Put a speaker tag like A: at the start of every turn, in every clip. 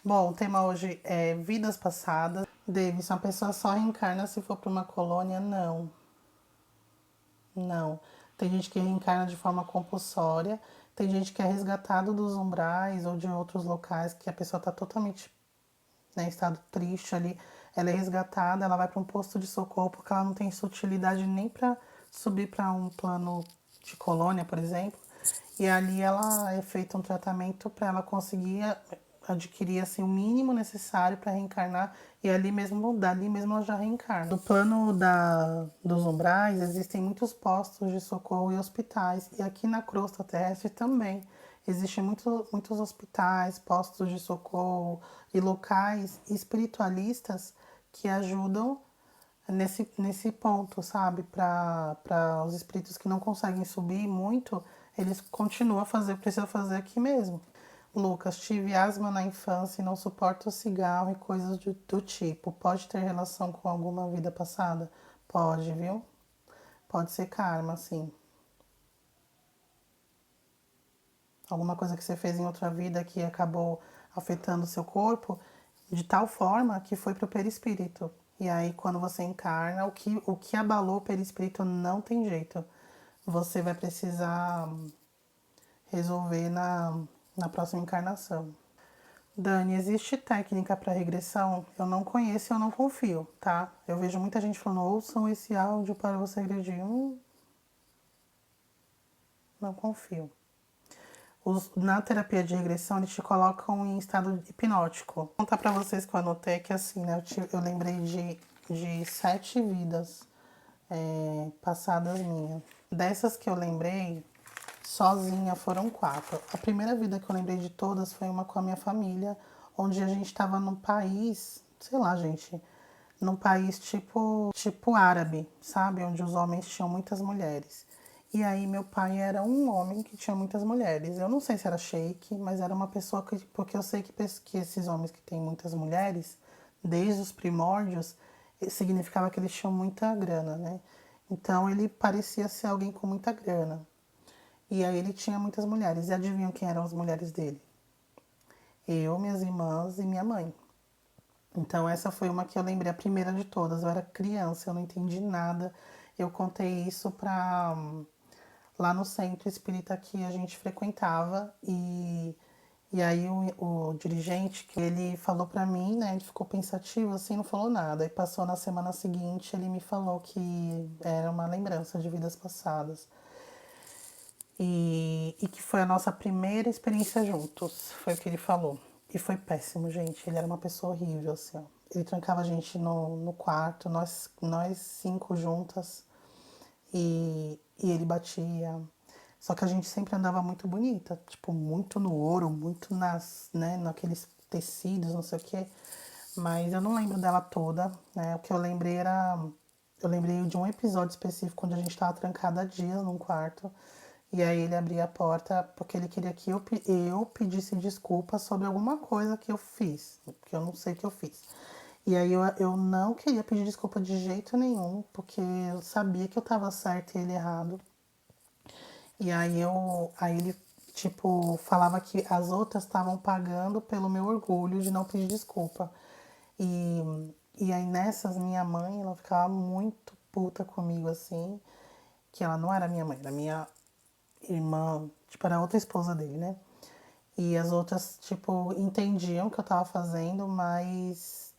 A: Bom, o tema hoje é vidas passadas. Davis, uma pessoa só reencarna se for para uma colônia? Não, não. Tem gente que reencarna de forma compulsória, tem gente que é resgatado dos umbrais ou de outros locais que a pessoa está totalmente, né, em estado triste ali. Ela é resgatada, ela vai para um posto de socorro porque ela não tem sutilidade nem para subir para um plano de colônia, por exemplo. E ali ela é feito um tratamento para ela conseguir adquirir assim o mínimo necessário para reencarnar e ali mesmo, dali mesmo ela já reencarna. No plano dos umbrais existem muitos postos de socorro e hospitais e aqui na crosta terrestre também existem muitos hospitais, postos de socorro e locais espiritualistas que ajudam nesse ponto, sabe? Para os espíritos que não conseguem subir muito, eles continuam a fazer, precisam fazer aqui mesmo. Lucas, tive asma na infância e não suporto cigarro e coisas do tipo. Pode ter relação com alguma vida passada? Pode, viu? Pode ser karma, sim. Alguma coisa que você fez em outra vida que acabou afetando o seu corpo de tal forma que foi pro perispírito. E aí, quando você encarna, o que abalou o perispírito não tem jeito. Você vai precisar resolver na próxima encarnação. Dani, existe técnica para regressão? Eu não conheço e eu não confio, tá? Eu vejo muita gente falando, ouçam esse áudio para você regredir. Não confio. Na terapia de regressão, eles te colocam em estado hipnótico. Vou contar pra vocês que eu anotei que assim, né? Eu lembrei de 7 vidas passadas minhas. Dessas que eu lembrei, sozinha foram 4. A primeira vida que eu lembrei de todas foi uma com a minha família, onde a gente estava num país, sei lá, gente, num país tipo árabe, sabe? Onde os homens tinham muitas mulheres. E aí meu pai era um homem que tinha muitas mulheres. Eu não sei se era sheik, mas era uma pessoa que, porque eu sei que esses homens que têm muitas mulheres, desde os primórdios, significava que eles tinham muita grana, né? Então ele parecia ser alguém com muita grana. E aí ele tinha muitas mulheres. E adivinham quem eram as mulheres dele? Eu, minhas irmãs e minha mãe. Então essa foi uma que eu lembrei, a primeira de todas. Eu era criança, eu não entendi nada. Eu contei isso pra lá no centro espírita que a gente frequentava e aí o dirigente, que ele falou pra mim, né, ele ficou pensativo assim, não falou nada. E passou na semana seguinte, ele me falou que era uma lembrança de vidas passadas. E que foi a nossa primeira experiência juntos, foi o que ele falou. E foi péssimo, gente. Ele era uma pessoa horrível, assim, ó. Ele trancava a gente no quarto, nós 5 juntas, e ele batia. Só que a gente sempre andava muito bonita, tipo, muito no ouro, muito né, naqueles tecidos, não sei o quê. Mas eu não lembro dela toda, né? O que eu lembrei era. Eu lembrei de um episódio específico onde a gente estava trancada há dias num quarto. E aí ele abria a porta porque ele queria que eu pedisse desculpa sobre alguma coisa que eu fiz, que eu não sei que eu fiz. E aí eu não queria pedir desculpa de jeito nenhum, porque eu sabia que eu tava certo e ele errado. E aí ele, tipo, falava que as outras estavam pagando pelo meu orgulho de não pedir desculpa. E aí nessas, minha mãe, ela ficava muito puta comigo, assim, que ela não era minha mãe, era minha irmã, tipo, era outra esposa dele, né? E as outras, tipo, entendiam o que eu tava fazendo, mas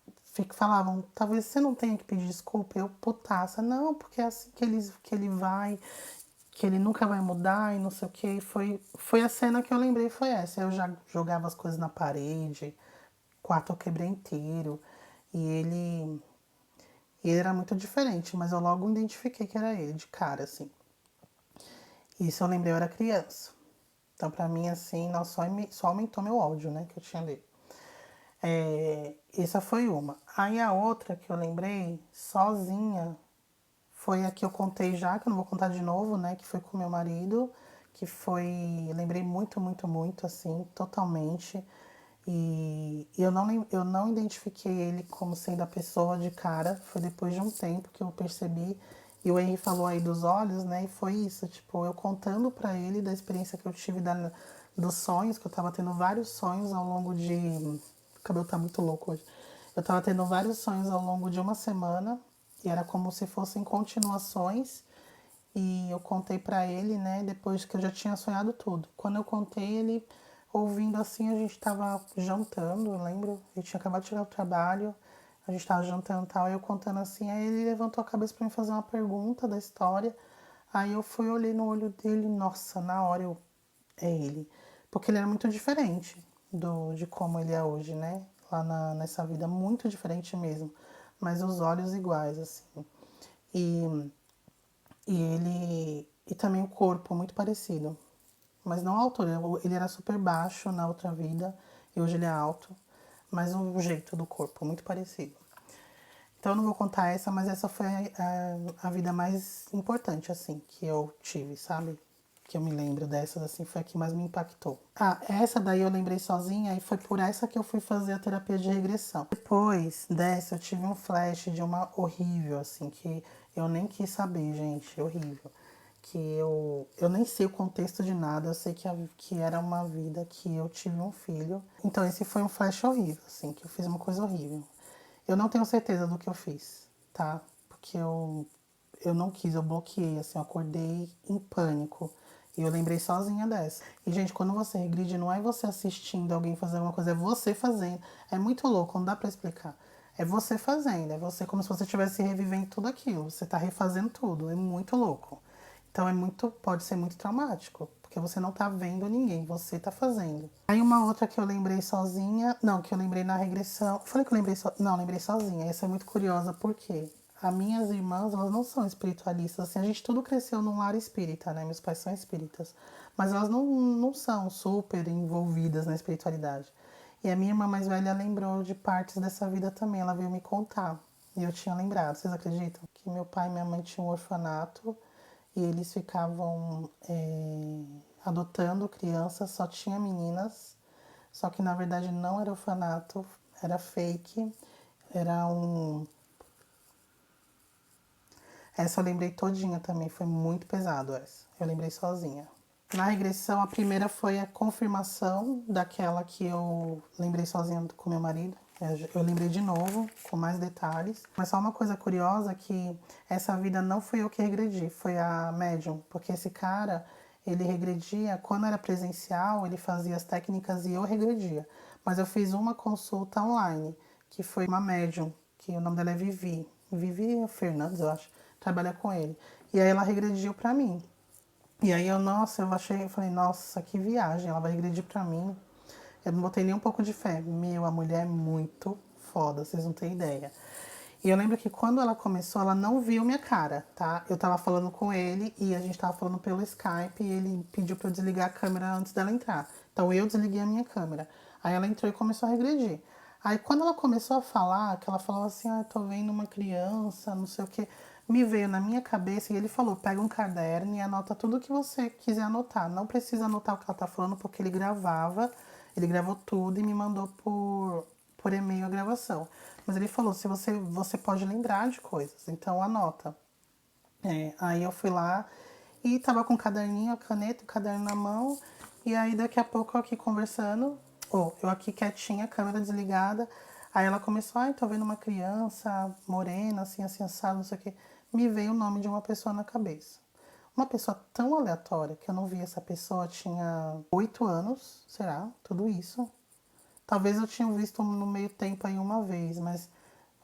A: falavam, talvez você não tenha que pedir desculpa. Eu, putaça, não, porque é assim que ele vai, que ele nunca vai mudar e não sei o que. Foi a cena que eu lembrei, foi essa. Eu já jogava as coisas na parede, o quarto eu quebrei inteiro. E ele era muito diferente, mas eu logo identifiquei que era ele, de cara, assim. Isso eu lembrei, eu era criança. Então, pra mim, assim, não, só aumentou meu ódio, né, que eu tinha dele. Essa foi uma. Aí a outra que eu lembrei, sozinha, foi a que eu contei já, que eu não vou contar de novo, né, que foi com meu marido, que foi, lembrei muito, muito, muito, assim, totalmente. E eu não identifiquei ele como sendo a pessoa de cara, foi depois de um tempo que eu percebi. E o Henry falou aí dos olhos, né? E foi isso, tipo, eu contando pra ele da experiência que eu tive dos sonhos, que eu tava tendo vários sonhos ao longo de cabelo tá muito louco hoje. Eu tava tendo vários sonhos ao longo de uma semana e era como se fossem continuações. E eu contei pra ele, né, depois que eu já tinha sonhado tudo. Quando eu contei, ele ouvindo assim, a gente tava jantando, eu lembro. A gente tinha acabado de chegar do trabalho, a gente tava jantando e tal, e eu contando assim. Aí ele levantou a cabeça pra me fazer uma pergunta da história. Aí eu fui, olhei no olho dele, nossa, na hora eu. É ele. Porque ele era muito diferente de como ele é hoje, né? Lá nessa vida, muito diferente mesmo. Mas os olhos iguais, assim. E e ele. E também o corpo muito parecido. Mas não a altura. Ele era super baixo na outra vida. E hoje ele é alto. Mas o jeito do corpo, muito parecido. Então eu não vou contar essa, mas essa foi a vida mais importante, assim, que eu tive, sabe? Que eu me lembro dessas, assim, foi a que mais me impactou. Ah, essa daí eu lembrei sozinha e foi por essa que eu fui fazer a terapia de regressão. Depois dessa, eu tive um flash de uma horrível, assim, que eu nem quis saber, gente, horrível. Que eu nem sei o contexto de nada, eu sei que era uma vida que eu tive um filho. Então esse foi um flash horrível, assim, que eu fiz uma coisa horrível. Eu não tenho certeza do que eu fiz, tá? Porque eu não quis, eu bloqueei, assim, eu acordei em pânico. E eu lembrei sozinha dessa. E, gente, quando você regride, não é você assistindo alguém fazer alguma coisa, é você fazendo. É muito louco, não dá pra explicar. É você fazendo, é você como se você estivesse revivendo tudo aquilo. Você tá refazendo tudo, é muito louco. Então pode ser muito traumático, porque você não tá vendo ninguém, você tá fazendo. Aí uma outra que eu lembrei sozinha, não, que eu lembrei na regressão. Falei que eu lembrei não, lembrei sozinha. Essa é muito curiosa, porque as minhas irmãs, elas não são espiritualistas, assim, a gente tudo cresceu num lar espírita, né? Meus pais são espíritas, mas elas não são super envolvidas na espiritualidade. E a minha irmã mais velha lembrou de partes dessa vida também, ela veio me contar. E eu tinha lembrado, vocês acreditam? Que meu pai e minha mãe tinham um orfanato e eles ficavam adotando crianças, só tinha meninas, só que na verdade não era orfanato, era fake, era um. Essa eu lembrei todinha também, foi muito pesado essa. Eu lembrei sozinha. Na regressão, a primeira foi a confirmação daquela que eu lembrei sozinha com meu marido. Eu lembrei de novo, com mais detalhes. Mas só uma coisa curiosa que essa vida não fui eu que regredi, foi a médium. Porque esse cara, ele regredia, quando era presencial, ele fazia as técnicas e eu regredia. Mas eu fiz uma consulta online, que foi uma médium, que o nome dela é Vivi. Vivi Fernandes, eu acho. Trabalha com ele. E aí ela regrediu pra mim. E aí eu falei, nossa, que viagem, ela vai regredir pra mim. Eu não botei nem um pouco de fé. Meu, a mulher é muito foda, vocês não têm ideia. E eu lembro que quando ela começou, ela não viu minha cara, tá? Eu tava falando com ele e a gente tava falando pelo Skype e ele pediu pra eu desligar a câmera antes dela entrar. Então eu desliguei a minha câmera. Aí ela entrou e começou a regredir. Aí quando ela começou a falar, que ela falava assim, ah, tô vendo uma criança, não sei o que, me veio na minha cabeça e ele falou, pega um caderno e anota tudo o que você quiser anotar. Não precisa anotar o que ela tá falando, porque ele gravou tudo e me mandou por e-mail a gravação. Mas ele falou, se você pode lembrar de coisas, então anota. Aí eu fui lá e tava com o caderninho, a caneta, o caderno na mão. E aí daqui a pouco eu aqui conversando, ou eu aqui quietinha, a câmera desligada. Aí ela começou, ai, tô vendo uma criança morena, assim, assim, assado, não sei o quê. Me veio o nome de uma pessoa na cabeça. Uma pessoa tão aleatória que eu não vi essa pessoa, tinha 8 anos, será? Tudo isso. Talvez eu tinha visto no meio tempo aí uma vez, mas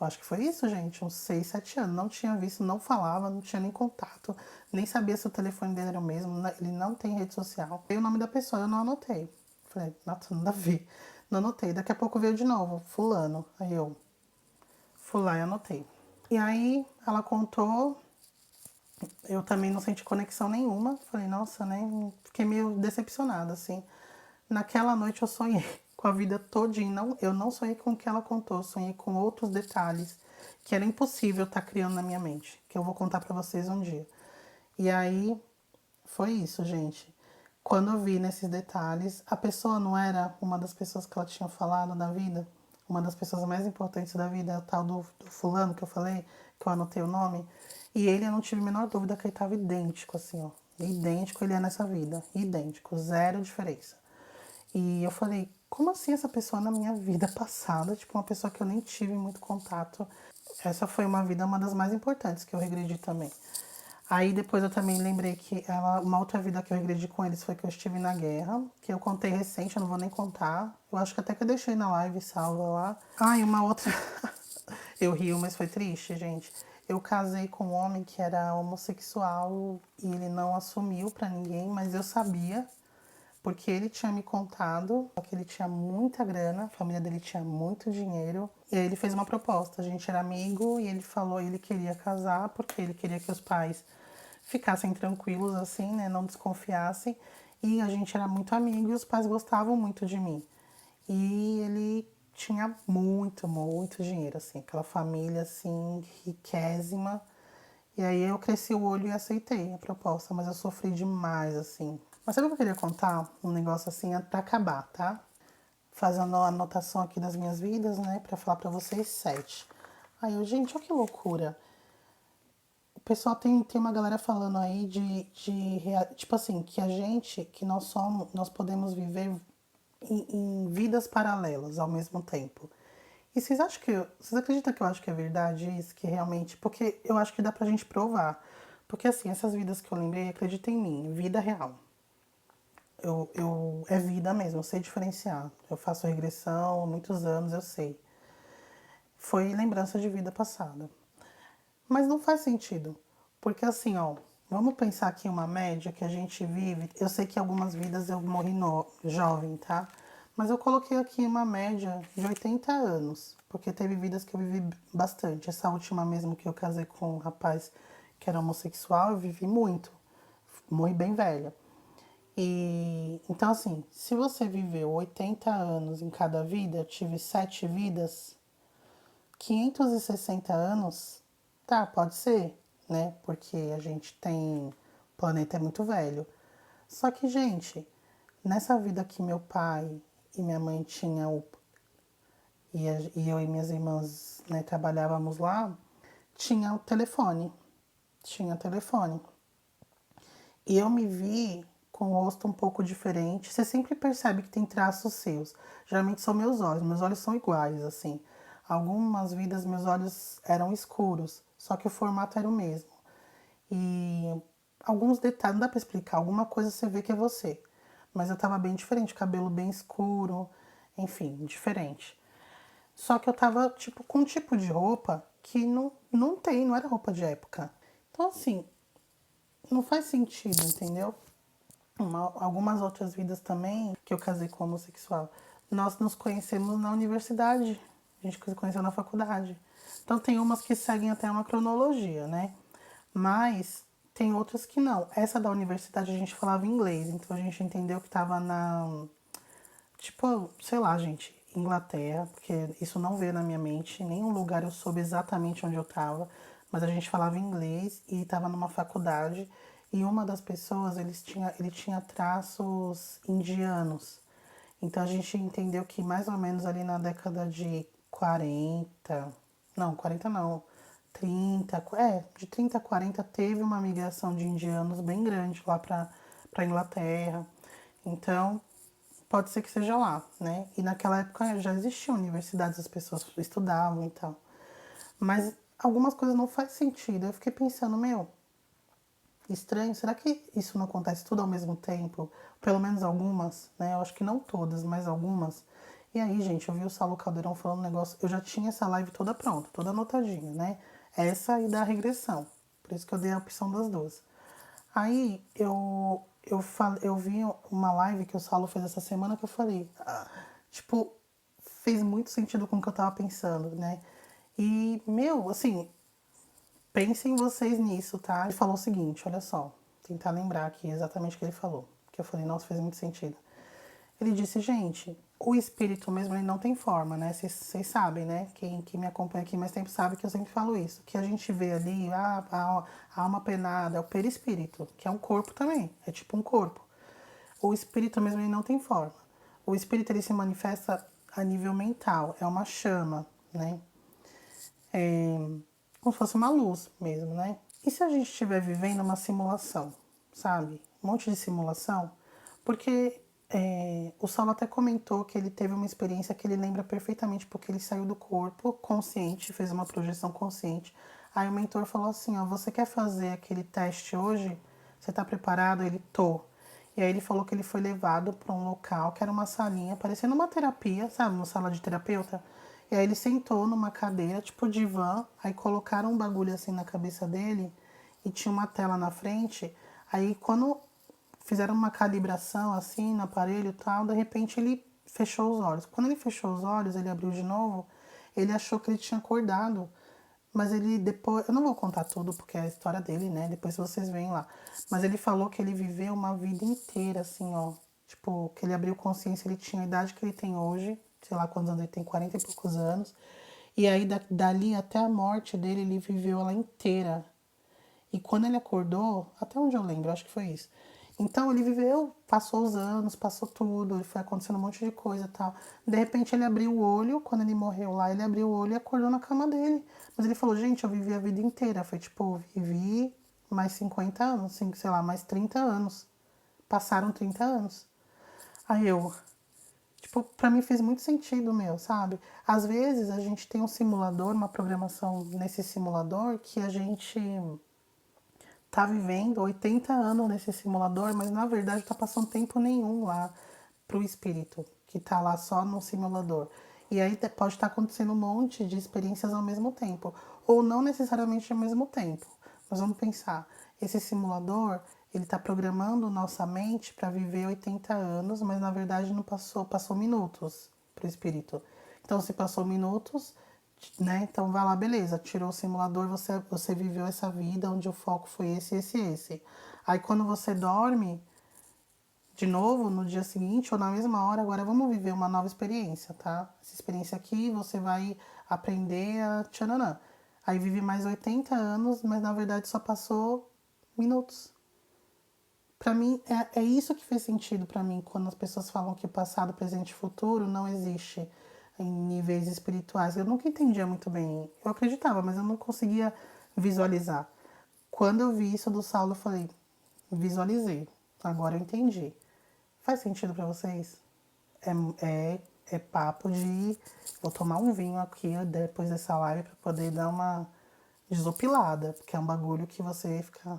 A: eu acho que foi isso, gente, uns 6, 7 anos. Não tinha visto, não falava, não tinha nem contato, nem sabia se o telefone dele era o mesmo, ele não tem rede social. E o nome da pessoa eu não anotei. Falei, nossa, nada a ver. Não anotei. Daqui a pouco veio de novo, fulano. Aí eu fui lá e anotei. E aí ela contou, eu também não senti conexão nenhuma. Falei, nossa, né? Fiquei meio decepcionada, assim. Naquela noite eu sonhei com a vida todinha. Não, eu não sonhei com o que ela contou, eu sonhei com outros detalhes que era impossível estar criando na minha mente, que eu vou contar pra vocês um dia. E aí foi isso, gente. Quando eu vi nesses detalhes, a pessoa não era uma das pessoas que ela tinha falado da vida, uma das pessoas mais importantes da vida, é o tal do fulano que eu falei, que eu anotei o nome. E ele, eu não tive a menor dúvida que ele estava idêntico, assim, ó. Idêntico ele é nessa vida. Idêntico, zero diferença. E eu falei, como assim essa pessoa na minha vida passada, tipo, uma pessoa que eu nem tive muito contato. Essa foi uma das mais importantes que eu regredi também. Aí depois eu também lembrei que uma outra vida que eu regredi com eles foi que eu estive na guerra, que eu contei recente, eu não vou nem contar. Eu acho que até que eu deixei na live salva lá. Ah, e uma outra. Eu rio, mas foi triste, gente. Eu casei com um homem que era homossexual e ele não assumiu pra ninguém, mas eu sabia, porque ele tinha me contado que ele tinha muita grana, a família dele tinha muito dinheiro. E aí ele fez uma proposta, a gente era amigo e ele falou que ele queria casar porque ele queria que os pais ficassem tranquilos assim, né, não desconfiassem. E a gente era muito amigo e os pais gostavam muito de mim. E ele tinha muito, muito dinheiro, assim, aquela família assim, riquésima. E aí eu cresci o olho e aceitei a proposta, mas eu sofri demais, assim. Mas sabe o que eu queria contar? Um negócio assim pra acabar, tá? Fazendo a anotação aqui das minhas vidas, né? Pra falar pra vocês 7. Aí eu, gente, olha que loucura. O pessoal tem uma galera falando aí tipo assim, que a gente, que nós somos, nós podemos viver em vidas paralelas ao mesmo tempo. E vocês acham que, vocês acreditam que eu acho que é verdade isso? Que realmente, porque eu acho que dá pra gente provar. Porque assim, essas vidas que eu lembrei, acredita em mim, vida real. É vida mesmo, eu sei diferenciar. Eu faço regressão há muitos anos, eu sei. Foi lembrança de vida passada. Mas não faz sentido. Porque assim, ó, vamos pensar aqui uma média que a gente vive. Eu sei que algumas vidas eu morri jovem, tá? Mas eu coloquei aqui uma média de 80 anos. Porque teve vidas que eu vivi bastante. Essa última mesmo que eu casei com um rapaz que era homossexual, eu vivi muito. Morri bem velha. E então assim, se você viveu 80 anos em cada vida, eu tive 7 vidas, 560 anos, tá, pode ser, né? Porque a gente tem. O planeta é muito velho. Só que, gente, nessa vida que meu pai e minha mãe tinham, e eu e minhas irmãs, né, trabalhávamos lá, tinha o telefone. Tinha telefone. E eu me vi com o rosto um pouco diferente. Você sempre percebe que tem traços seus. Geralmente são meus olhos são iguais, assim. Algumas vidas meus olhos eram escuros, só que o formato era o mesmo. E alguns detalhes, não dá pra explicar, alguma coisa você vê que é você. Mas eu tava bem diferente, cabelo bem escuro, enfim, diferente. Só que eu tava, tipo, com um tipo de roupa que não era roupa de época. Então, assim, não faz sentido, entendeu? Algumas outras vidas também, que eu casei com homossexual, nós nos conhecemos na universidade. A gente se conheceu na faculdade. Então tem umas que seguem até uma cronologia, né? Mas tem outras que não. Essa da universidade a gente falava inglês, então a gente entendeu que tava na. Tipo, sei lá, gente, Inglaterra, porque isso não veio na minha mente, em nenhum lugar eu soube exatamente onde eu tava, mas a gente falava inglês e tava numa faculdade e uma das pessoas, ele tinha traços indianos. Então a gente entendeu que mais ou menos ali na década de 40, não, 40 não, 30, de 30 a 40 teve uma migração de indianos bem grande lá para Inglaterra. Então, pode ser que seja lá, né? E naquela época já existiam universidades, as pessoas estudavam e tal. Mas algumas coisas não faz sentido. Eu fiquei pensando, meu, estranho, será que isso não acontece tudo ao mesmo tempo? Pelo menos algumas, né? Eu acho que não todas, mas algumas. E aí, gente, eu vi o Saulo Caldeirão falando um negócio. Eu já tinha essa live toda pronta, toda anotadinha, né? Essa e da regressão. Por isso que eu dei a opção das duas. Aí eu vi uma live que o Saulo fez essa semana que eu falei, tipo, fez muito sentido com o que eu tava pensando, né? E, meu, assim, pensem vocês nisso, tá? Ele falou o seguinte, olha só, tentar lembrar aqui exatamente o que ele falou, que eu falei, nossa, fez muito sentido. Ele disse, gente, o espírito mesmo ele não tem forma, né? Vocês sabem, né? Quem me acompanha aqui mais tempo sabe que eu sempre falo isso. Que a gente vê ali, a alma penada, é o perispírito, que é um corpo também, é tipo um corpo. O espírito mesmo ele não tem forma. O espírito ele se manifesta a nível mental, é uma chama, né? É como se fosse uma luz mesmo, né? E se a gente estiver vivendo uma simulação, sabe? Um monte de simulação, porque O Saulo até comentou que ele teve uma experiência que ele lembra perfeitamente, porque ele saiu do corpo consciente, fez uma projeção consciente. Aí o mentor falou assim, ó, você quer fazer aquele teste hoje? Você tá preparado? Ele, tô. E aí ele falou que ele foi levado para um local, que era uma salinha, parecendo uma terapia, sabe? Uma sala de terapeuta. E aí ele sentou numa cadeira, tipo divã, aí colocaram um bagulho assim na cabeça dele e tinha uma tela na frente. Aí quando fizeram uma calibração assim no aparelho e tal, de repente ele fechou os olhos. Quando ele fechou os olhos, ele abriu de novo, ele achou que ele tinha acordado. Mas ele depois, eu não vou contar tudo porque é a história dele, né? Depois vocês veem lá. Mas ele falou que ele viveu uma vida inteira assim, ó. Tipo, que ele abriu consciência, ele tinha a idade que ele tem hoje, sei lá quantos anos ele tem, 40 e poucos anos. E aí dali até a morte dele, ele viveu ela inteira. E quando ele acordou, até onde eu lembro, acho que foi isso. Então ele viveu, passou os anos, passou tudo, foi acontecendo um monte de coisa e tal. De repente ele abriu o olho, quando ele morreu lá, ele abriu o olho e acordou na cama dele. Mas ele falou, gente, eu vivi a vida inteira. Foi tipo, vivi mais 50 anos, sei lá, mais 30 anos. Passaram 30 anos. Aí eu, tipo, pra mim fez muito sentido, meu, sabe? Às vezes a gente tem um simulador, uma programação nesse simulador que a gente tá vivendo 80 anos nesse simulador, mas na verdade tá passando tempo nenhum lá pro espírito, que tá lá só no simulador. E aí pode estar acontecendo um monte de experiências ao mesmo tempo, ou não necessariamente ao mesmo tempo. Mas vamos pensar, esse simulador, ele tá programando nossa mente para viver 80 anos, mas na verdade não passou, passou minutos pro espírito. Então se passou minutos, né? Então vai lá, beleza, tirou o simulador, você viveu essa vida onde o foco foi esse. Aí quando você dorme, de novo, no dia seguinte ou na mesma hora, agora vamos viver uma nova experiência, tá? Essa experiência aqui você vai aprender a tchananã. Aí vive mais 80 anos, mas na verdade só passou minutos. Pra mim, é isso que fez sentido pra mim quando as pessoas falam que o passado, presente e futuro não existe em níveis espirituais. Eu nunca entendia muito bem. Eu acreditava, mas eu não conseguia visualizar. Quando eu vi isso do Saulo, eu falei, visualizei. Agora eu entendi. Faz sentido pra vocês? É papo de. Vou tomar um vinho aqui depois dessa live pra poder dar uma desopilada, porque é um bagulho que você fica.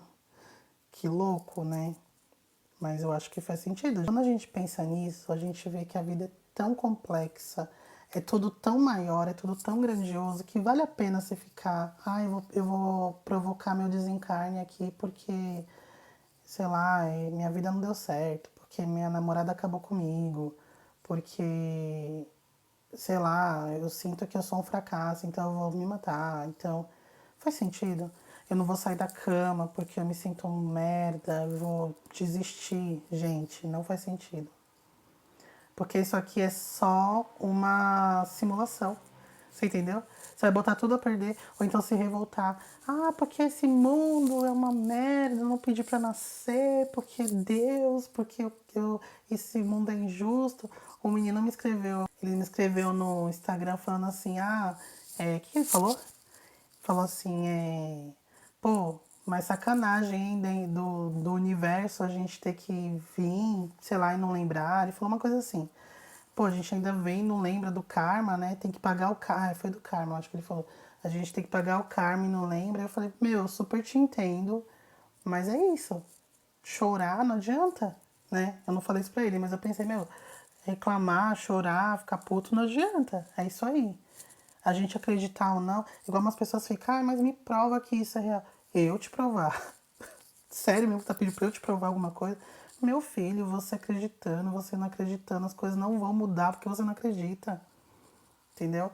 A: Que louco, né? Mas eu acho que faz sentido. Quando a gente pensa nisso, a gente vê que a vida é tão complexa, é tudo tão maior, é tudo tão grandioso, que vale a pena você ficar. Ah, eu vou provocar meu desencarne aqui porque, sei lá, minha vida não deu certo, porque minha namorada acabou comigo, porque, sei lá, eu sinto que eu sou um fracasso, então eu vou me matar. Então, faz sentido? Eu não vou sair da cama porque eu me sinto um merda, eu vou desistir. Gente, não faz sentido. Porque isso aqui é só uma simulação. Você entendeu? Você vai botar tudo a perder, ou então se revoltar. Ah, porque esse mundo é uma merda, eu não pedi pra nascer, porque Deus, porque esse mundo é injusto. O menino me escreveu, ele me escreveu no Instagram falando assim, o que ele falou? Falou assim, pô, mas sacanagem, hein, do universo a gente ter que vir, sei lá, e não lembrar. Ele falou uma coisa assim, pô, a gente ainda vem e não lembra do karma, né? Tem que pagar o karma. Foi do karma, acho que ele falou. A gente tem que pagar o karma e não lembra. Eu falei, meu, eu super te entendo, mas é isso. Chorar não adianta, né? Eu não falei isso pra ele, mas eu pensei, meu, reclamar, chorar, ficar puto não adianta. É isso aí. A gente acreditar ou não, igual umas pessoas ficam, mas me prova que isso é real. Eu te provar. Sério mesmo, tá pedindo pra eu te provar alguma coisa? Meu filho, você acreditando, você não acreditando, as coisas não vão mudar porque você não acredita. Entendeu?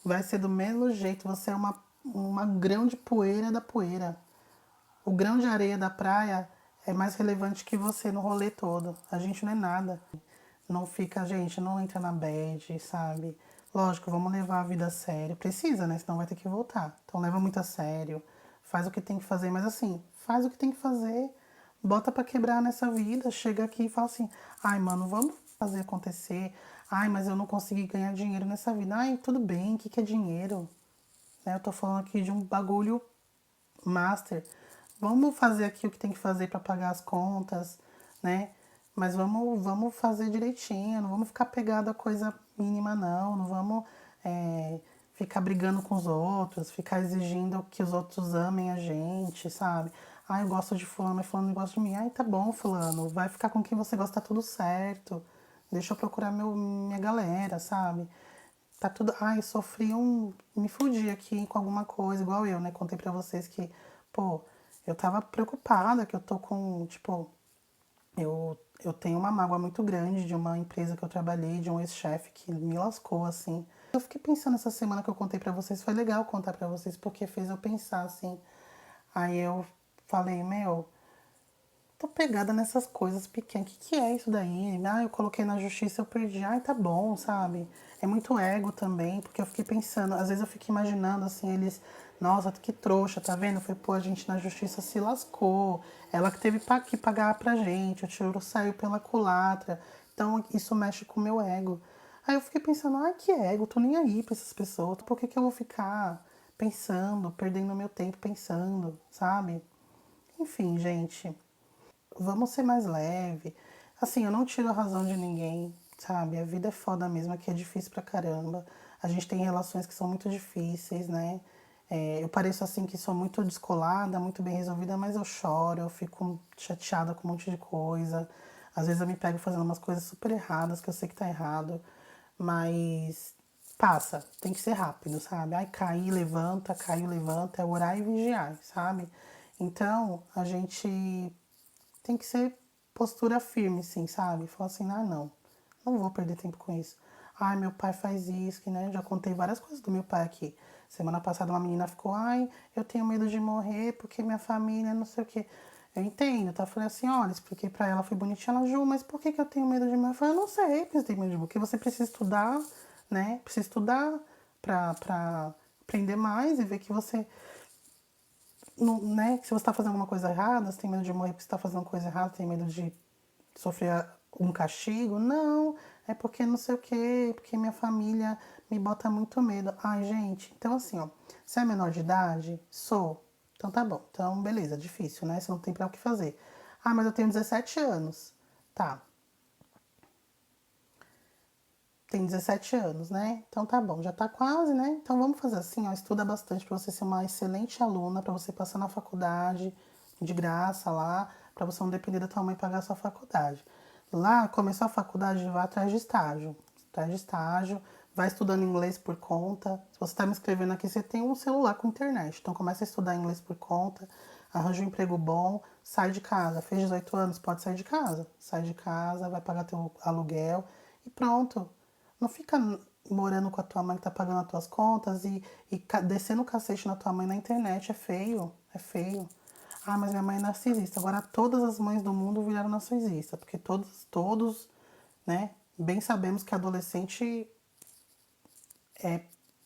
A: Vai ser do mesmo jeito, você é uma grão de poeira da poeira. O grão de areia da praia é mais relevante que você no rolê todo. A gente não é nada. Não fica, gente, não entra na bad, sabe? Lógico, vamos levar a vida a sério. Precisa, né? Senão vai ter que voltar. Então leva muito a sério. Faz o que tem que fazer, mas assim, faz o que tem que fazer. Bota pra quebrar nessa vida. Chega aqui e fala assim: ai, mano, vamos fazer acontecer. Ai, mas eu não consegui ganhar dinheiro nessa vida. Ai, tudo bem, o que é dinheiro? Né? Eu tô falando aqui de um bagulho master. Vamos fazer aqui o que tem que fazer para pagar as contas, né? Mas vamos fazer direitinho, não vamos ficar pegado a coisa mínima, não. Não vamos ficar brigando com os outros, ficar exigindo que os outros amem a gente, sabe? Ah, eu gosto de fulano, mas fulano não gosta de mim. Ai, tá bom, fulano, vai ficar com quem você gosta, tá tudo certo. Deixa eu procurar minha galera, sabe? Tá tudo. Ai, sofri um. Me fudi aqui com alguma coisa, igual eu, né? Contei pra vocês que, pô, eu tava preocupada que eu tô com, tipo, eu tenho uma mágoa muito grande de uma empresa que eu trabalhei, de um ex-chefe que me lascou, assim. Eu fiquei pensando essa semana que eu contei pra vocês, foi legal contar pra vocês, porque fez eu pensar, assim. Aí eu falei, meu, tô pegada nessas coisas pequenas. O que é isso daí? Ah, eu coloquei na justiça, eu perdi. Ai, tá bom, sabe? É muito ego também, porque eu fiquei pensando, às vezes eu fico imaginando assim, eles, nossa, que trouxa, tá vendo? Foi, pô, a gente na justiça se lascou. Ela que teve que pagar pra gente, o tiro saiu pela culatra. Então isso mexe com o meu ego. Aí eu fiquei pensando, ai, que ego, tô nem aí pra essas pessoas. Por que eu vou ficar pensando, perdendo meu tempo pensando, sabe? Enfim, gente, vamos ser mais leve. Assim, eu não tiro a razão de ninguém, sabe? A vida é foda mesmo, aqui é difícil pra caramba. A gente tem relações que são muito difíceis, né? Eu pareço assim que sou muito descolada, muito bem resolvida, mas eu choro, eu fico chateada com um monte de coisa. Às vezes eu me pego fazendo umas coisas super erradas, que eu sei que tá errado, mas passa, tem que ser rápido, sabe? Ai, caiu, levanta, é orar e vigiar, sabe? Então, a gente tem que ser postura firme, assim, sabe? Falar assim, ah, não vou perder tempo com isso. Ai, meu pai faz isso, que, né? Já contei várias coisas do meu pai aqui. Semana passada uma menina ficou, ai, eu tenho medo de morrer porque minha família não sei o quê. Eu entendo, tá? Eu falei assim, olha, expliquei pra ela, foi bonitinha, ela, Ju, mas por que eu tenho medo de morrer? Eu falei, eu não sei, porque você tem medo de morrer. Porque você precisa estudar, né? Precisa estudar pra aprender mais e ver que você não, né? Se você está fazendo alguma coisa errada, você tem medo de morrer porque você está fazendo coisa errada, tem medo de sofrer um castigo. Não, é porque não sei o quê, porque minha família me bota muito medo. Ai, gente, então assim, ó, você é menor de idade? Sou. Então tá bom. Então, beleza, difícil, né? Você não tem pra o que fazer. Ah, mas eu tenho 17 anos. Tá, tem 17 anos, né? Então tá bom, já tá quase, né? Então vamos fazer assim, ó, estuda bastante para você ser uma excelente aluna, para você passar na faculdade de graça lá, para você não depender da tua mãe pagar a sua faculdade. Lá, começou a faculdade, vai atrás de estágio. Atrás de estágio, vai estudando inglês por conta. Se você tá me escrevendo aqui, você tem um celular com internet. Então começa a estudar inglês por conta, arranja um emprego bom, sai de casa. Fez 18 anos, pode sair de casa. Sai de casa, vai pagar teu aluguel e pronto. Não fica morando com a tua mãe que tá pagando as tuas contas e descendo o cacete na tua mãe na internet. É feio, é feio. Ah, mas minha mãe é narcisista. Agora todas as mães do mundo viraram narcisista, porque todos, né, bem sabemos que adolescente é,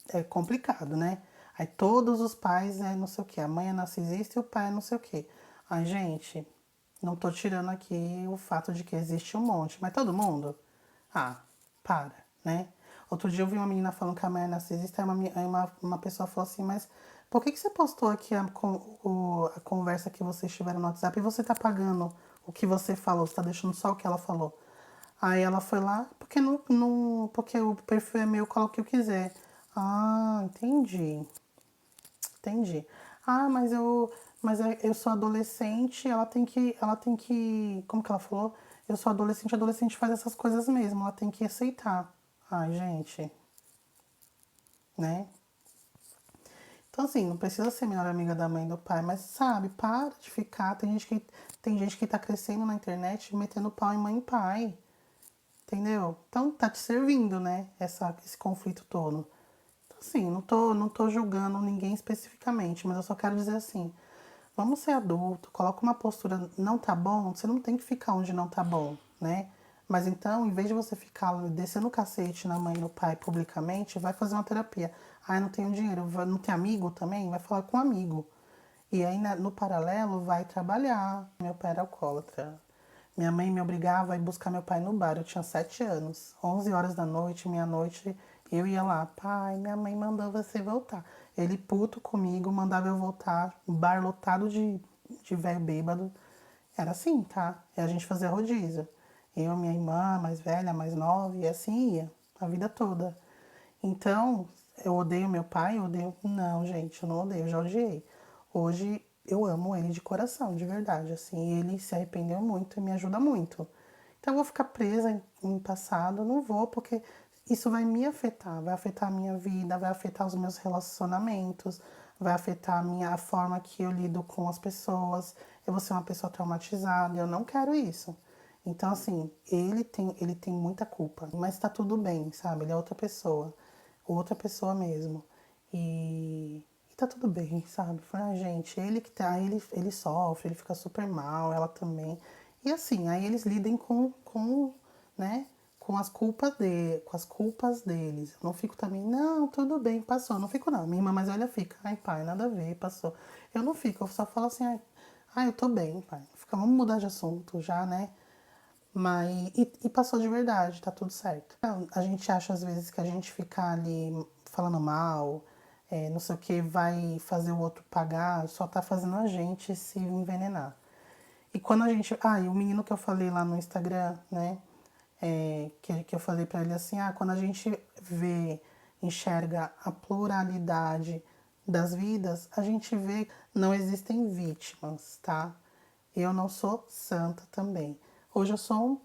A: é complicado, né? Aí todos os pais é não sei o que, a mãe é narcisista e o pai é não sei o que. Ai, gente, não tô tirando aqui o fato de que existe um monte, mas todo mundo? Ah, para, né? Outro dia eu vi uma menina falando que a mãe é narcisista, aí uma pessoa falou assim, mas por que você postou aqui a conversa que vocês tiveram no WhatsApp e você tá pagando o que você falou, você tá deixando só o que ela falou? Aí ela foi lá, porque o perfil é meu, eu coloco o que eu quiser. Ah, entendi. Ah, eu sou adolescente, como que ela falou? Eu sou adolescente, adolescente faz essas coisas mesmo, ela tem que aceitar. Ai, gente, né? Então, assim, não precisa ser melhor amiga da mãe e do pai, mas sabe, para de ficar. Tem gente que tá crescendo na internet metendo pau em mãe e pai. Entendeu? Então tá te servindo, né? Esse conflito todo. Então, assim, não tô julgando ninguém especificamente, mas eu só quero dizer assim, vamos ser adulto, coloca uma postura, não tá bom, você não tem que ficar onde não tá bom, né? Mas então, em vez de você ficar descendo o cacete na mãe e no pai publicamente, vai fazer uma terapia. Ah, não tenho dinheiro, não tem amigo também? Vai falar com um amigo. E aí, no paralelo, vai trabalhar. Meu pai era alcoólatra. Minha mãe me obrigava a ir buscar meu pai no bar. Eu tinha 7 anos. 11 horas da noite, meia-noite, eu ia lá. Pai, minha mãe mandou você voltar. Ele puto comigo, mandava eu voltar. Bar lotado de velho bêbado. Era assim, tá? E a gente fazia rodízio. Eu, minha irmã, mais velha, mais nova, e assim ia, a vida toda. Então, eu odeio meu pai, eu odeio. Não, gente, eu não odeio, eu já odiei. Hoje eu amo ele de coração, de verdade. Assim, ele se arrependeu muito e me ajuda muito. Então eu vou ficar presa em passado, não vou, porque isso vai me afetar, vai afetar a minha vida, vai afetar os meus relacionamentos, vai afetar a forma que eu lido com as pessoas. Eu vou ser uma pessoa traumatizada, eu não quero isso. Então, assim, ele tem muita culpa, mas tá tudo bem, sabe? Ele é outra pessoa mesmo. E tá tudo bem, sabe? Falei, gente, ele que tá, ele sofre, ele fica super mal, ela também. E assim, aí eles lidem né, com as culpas deles. Eu não fico também, não, tudo bem, passou. Eu não fico, não. Minha irmã mais velha fica, ai, pai, nada a ver, passou. Eu não fico, eu só falo assim, ai, eu tô bem, pai. Fica, vamos mudar de assunto já, né? Mas, e passou de verdade, tá tudo certo. A gente acha às vezes que a gente ficar ali falando mal, não sei o que, vai fazer o outro pagar, só tá fazendo a gente se envenenar. E quando a gente. Ah, e o menino que eu falei lá no Instagram, né? Que eu falei pra ele assim, quando a gente vê, enxerga a pluralidade das vidas, a gente vê que não existem vítimas, tá? Eu não sou santa também. Hoje eu sou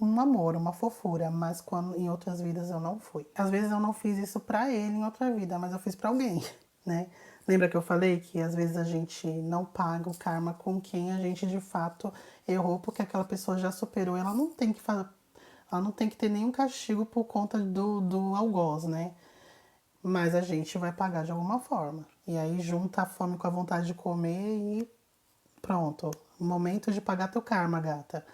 A: um amor, uma fofura, mas quando em outras vidas eu não fui. Às vezes eu não fiz isso pra ele em outra vida, mas eu fiz pra alguém, né? Lembra que eu falei que às vezes a gente não paga o karma com quem a gente de fato errou, porque aquela pessoa já superou, ela não tem que ter nenhum castigo por conta do algoz, né? Mas a gente vai pagar de alguma forma. E aí junta a fome com a vontade de comer e pronto. Momento de pagar teu karma, gata.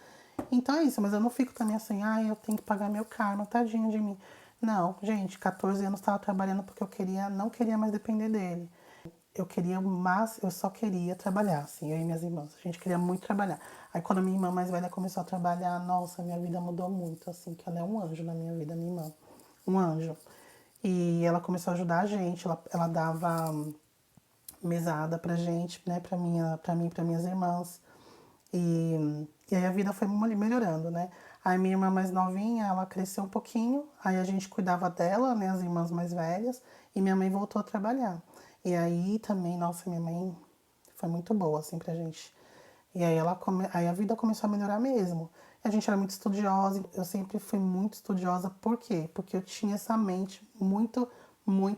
A: Então é isso, mas eu não fico também assim, eu tenho que pagar meu karma, tadinho de mim. Não, gente, 14 anos estava trabalhando porque eu queria, não queria mais depender dele. Eu queria, mas eu só queria trabalhar, assim, eu e minhas irmãs. A gente queria muito trabalhar. Aí quando a minha irmã mais velha começou a trabalhar, nossa, minha vida mudou muito, assim, que ela é um anjo na minha vida, minha irmã. Um anjo. E ela começou a ajudar a gente, ela dava mesada pra gente, né, pra mim e pra minhas irmãs. E aí a vida foi melhorando, né? Aí minha irmã mais novinha, ela cresceu um pouquinho, aí a gente cuidava dela, né, as irmãs mais velhas, e minha mãe voltou a trabalhar. E aí também, nossa, minha mãe foi muito boa, assim, pra gente. E aí, aí a vida começou a melhorar mesmo. A gente era muito estudiosa, eu sempre fui muito estudiosa, por quê? Porque eu tinha essa mente muito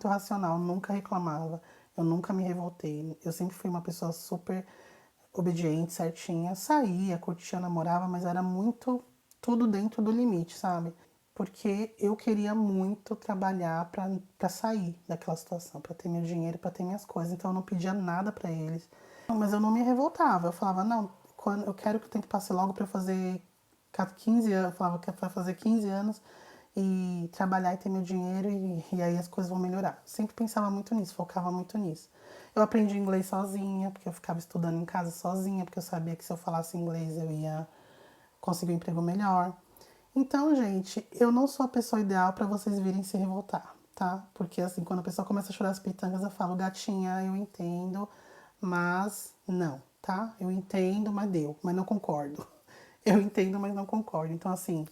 A: racional, nunca reclamava, eu nunca me revoltei. Eu sempre fui uma pessoa super obediente, certinha, saía, curtia, namorava, mas era muito tudo dentro do limite, sabe? Porque eu queria muito trabalhar pra sair daquela situação, pra ter meu dinheiro, pra ter minhas coisas. Então eu não pedia nada pra eles. Mas eu não me revoltava. Eu falava, não, quando eu quero que o tempo passe logo pra eu fazer 15 anos. Eu falava que vai fazer 15 anos e trabalhar e ter meu dinheiro e aí as coisas vão melhorar. Sempre pensava muito nisso, focava muito nisso. Eu aprendi inglês sozinha, porque eu ficava estudando em casa sozinha, porque eu sabia que se eu falasse inglês eu ia conseguir um emprego melhor. Então, gente, eu não sou a pessoa ideal para vocês virem se revoltar, tá? Porque assim, quando a pessoa começa a chorar as pitangas, eu falo, gatinha, eu entendo, mas não, tá? Eu entendo, mas não concordo. Eu entendo, mas não concordo. Então, assim,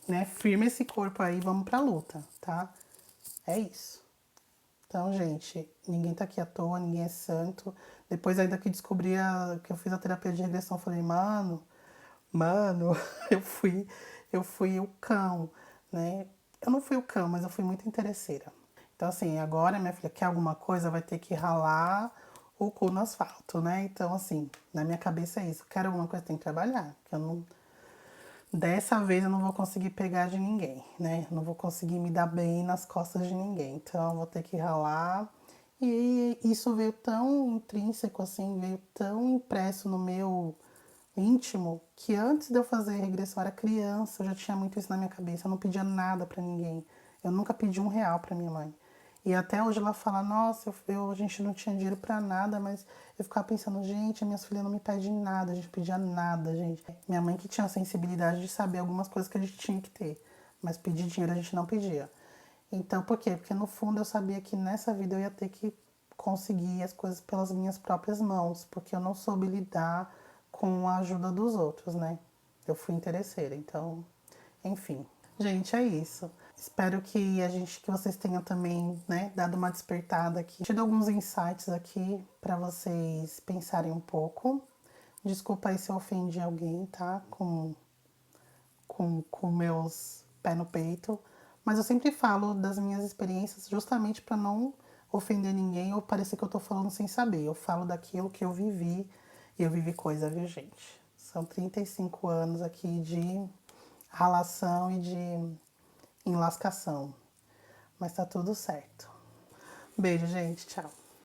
A: né, firme esse corpo aí, vamos pra luta, tá? É isso. Então, gente, ninguém tá aqui à toa, ninguém é santo. Depois ainda que descobri que eu fiz a terapia de regressão, eu falei, mano, eu fui o cão, né? Eu não fui o cão, mas eu fui muito interesseira. Então, assim, agora minha filha quer alguma coisa, vai ter que ralar o cu no asfalto, né? Então, assim, na minha cabeça é isso. Quero alguma coisa, tem que trabalhar. Que eu não, dessa vez eu não vou conseguir pegar de ninguém, né? Não vou conseguir me dar bem nas costas de ninguém. Então, eu vou ter que ralar. E isso veio tão intrínseco, assim, veio tão impresso no meu íntimo que antes de eu fazer regressão, eu era criança, eu já tinha muito isso na minha cabeça. Eu não pedia nada pra ninguém. Eu nunca pedi R$ 1 pra minha mãe. E até hoje ela fala, nossa, a gente não tinha dinheiro pra nada, mas eu ficava pensando, gente, minhas filhas não me pedem nada, a gente pedia nada, gente. Minha mãe que tinha a sensibilidade de saber algumas coisas que a gente tinha que ter, mas pedir dinheiro a gente não pedia. Então, por quê? Porque no fundo eu sabia que nessa vida eu ia ter que conseguir as coisas pelas minhas próprias mãos, porque eu não soube lidar com a ajuda dos outros, né? Eu fui interesseira, então, enfim. Gente, é isso. Espero que vocês tenham também, né, dado uma despertada aqui, tido alguns insights aqui para vocês pensarem um pouco. Desculpa aí se eu ofendi alguém, tá? Com meus pés no peito. Mas eu sempre falo das minhas experiências justamente para não ofender ninguém ou parecer que eu tô falando sem saber. Eu falo daquilo que eu vivi e eu vivi coisa, viu, gente? São 35 anos aqui de ralação e de enlascação. Mas tá tudo certo. Beijo, gente. Tchau.